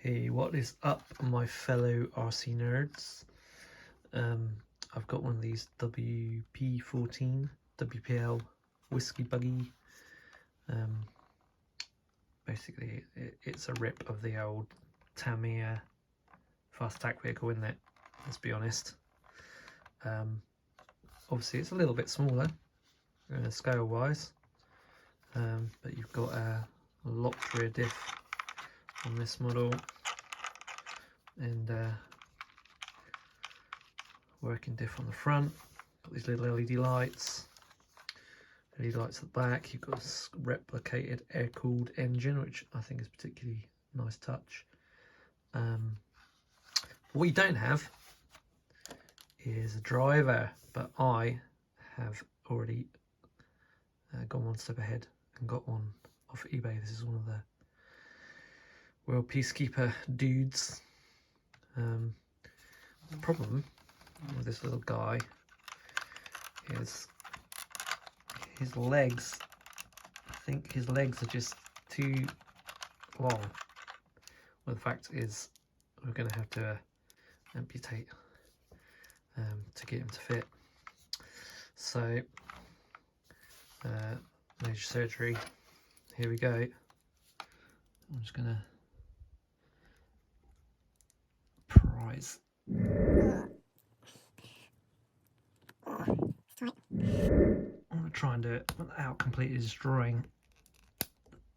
Hey, what is up, my fellow RC nerds? I've got one of these WP-14 WPL Whiskey Buggy. Basically, it's a rip of the old Tamiya Fast Attack Vehicle, isn't it? Let's be honest. Obviously, it's a little bit smaller scale-wise, but you've got a locked rear diff on this model, and working diff on the front. Got these little LED lights at the back. You've got a replicated air-cooled engine, which I think is particularly nice touch. What you don't have is a driver, but I have already gone one step ahead and got one off eBay. This is one of the World Peacekeeper dudes. The problem with this little guy is his legs. I think his legs are just too long. Well, the fact is we're going to have to amputate to get him to fit. So major surgery. Here we go. I'm just going to prise. I'm going to try and do it without completely destroying.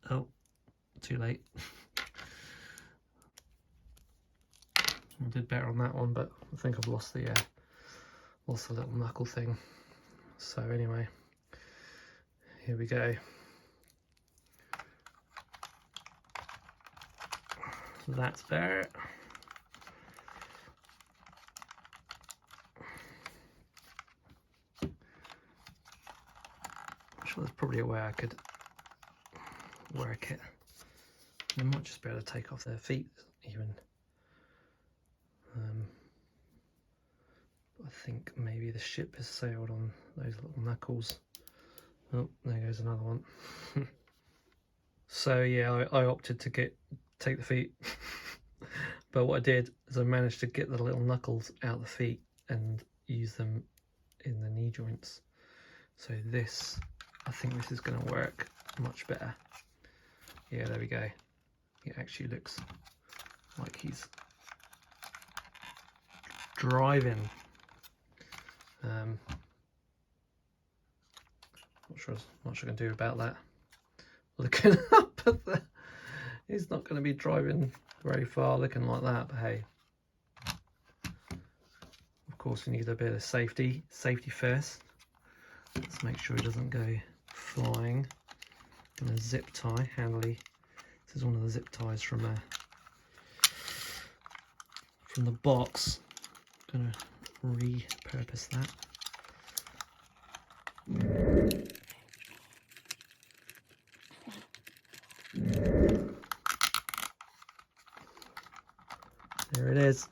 Oh, too late. I did better on that one, but I think I've lost the little knuckle thing. So anyway, here we go. That's better. I'm sure there's probably a way I could work it. I might just be able to take off their feet even. I think maybe the ship has sailed on those little knuckles. Oh, there goes another one. So yeah, I opted to take the feet. But what I did is I managed to get the little knuckles out the feet and use them in the knee joints. So this, I think this is going to work much better. Yeah, there we go. It actually looks like he's driving. Not sure what I can do about that. Looking up at the, he's not going to be driving very far looking like that, but hey, of course we need a bit of safety first. Let's make sure he doesn't go flying. And a zip tie handily. This is one of the zip ties from the box. I'm gonna repurpose that. There it is.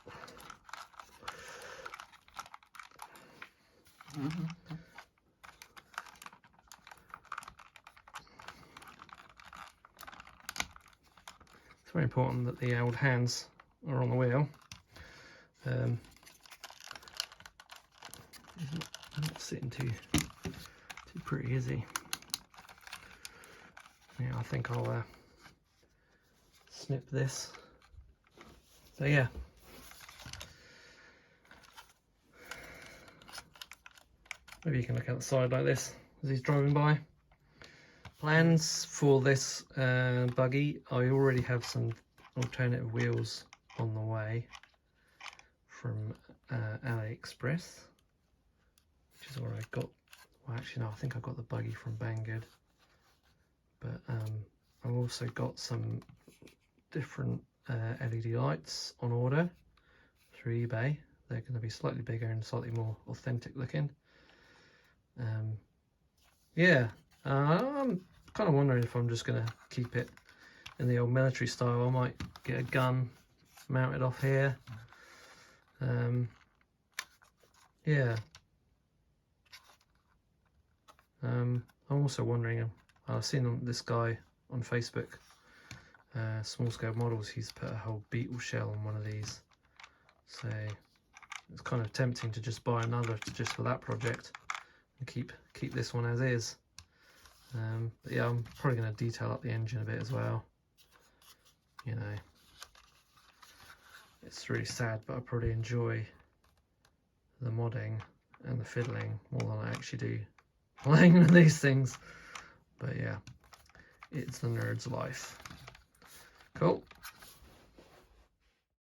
It's very important that the old hands are on the wheel. I'm not sitting too pretty, is he? Yeah, I think I'll snip this. So yeah. Maybe you can look out the side like this as he's driving by. Plans for this buggy. I already have some alternative wheels on the way from AliExpress, which is where I got, well actually no, I think I got the buggy from Banggood, but I've also got some different LED lights on order through eBay. They're going to be slightly bigger and slightly more authentic looking. Yeah, I'm kind of wondering if I'm just going to keep it in the old military style. I might get a gun mounted off here. Yeah. I'm also wondering, I've seen this guy on Facebook small scale models, he's put a whole beetle shell on one of these. So it's kind of tempting to just buy another just for that project and keep this one as is. But yeah, I'm probably going to detail up the engine a bit as well. You know, it's really sad, but I probably enjoy the modding and the fiddling more than I actually do playing with these things. But yeah, it's the nerd's life. Cool.